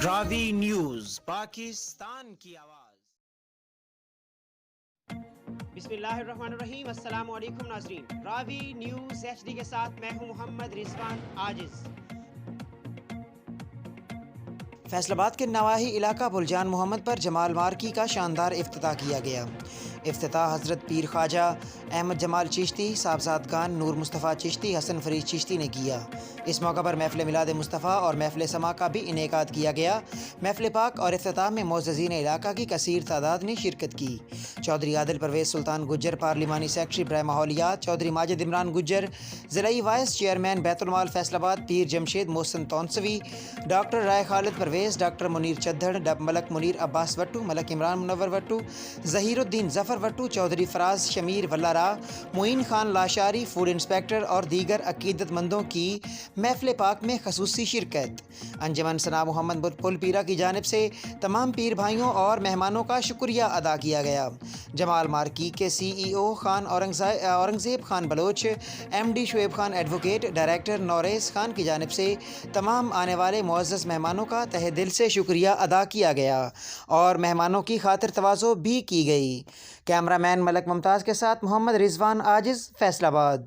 راوی news Pakistan کی آواز۔ بسم اللہ الرحمن الرحیم۔ السلام علیکم ناظرین، راوی نیوز ایچ ڈی کے ساتھ میں ہوں محمد رضوان عاجز۔ فیصل آباد کے نواحی علاقہ بلجان محمد پر جمال مارکی کا شاندار افتتاح کیا گیا۔ افتتاح حضرت پیر خواجہ احمد جمال چشتی، صاحبزادگان نور مصطفیٰ چشتی، حسن فرید چشتی نے کیا۔ اس موقع پر محفل میلاد مصطفیٰ اور محفل سما کا بھی انعقاد کیا گیا۔ محفل پاک اور افتتاح میں معززین علاقہ کی کثیر تعداد نے شرکت کی۔ چودھری عادل پرویز سلطان گجر، پارلیمانی سیکرٹری برائے ماحولیات، چودھری ماجد عمران گجر، ضلعی وائس چیئرمین بیت المال فیصل آباد پیر جمشید محسن تونسوی، ڈاکٹر رائے خالد پرویز، ڈاکٹر منیر چدھڑ، ملک منیر عباس وٹو، ملک عمران منور وٹو، ظہیر الدین ظفر وٹو، چودھری فراز شمیر ولارا، معین خان لاشاری، فوڈ انسپیکٹر اور دیگر عقیدت مندوں کی محفل پاک میں خصوصی شرکت۔ انجمن ثنا محمد پل پیرا کی جانب سے تمام پیر بھائیوں اور مہمانوں کا شکریہ ادا کیا گیا۔ جمال مارکی کے C E O Khan Aurangzeb Khan Baloch, M D Shoaib Khan advocate, director نوریس خان کی جانب سے تمام آنے والے معزز مہمانوں کا تہہ دل سے شکریہ ادا کیا گیا اور مہمانوں کی خاطر تواضع بھی کی گئی۔ کیمرہ مین ملک ممتاز کے ساتھ محمد رضوان عاجز، فیصل آباد۔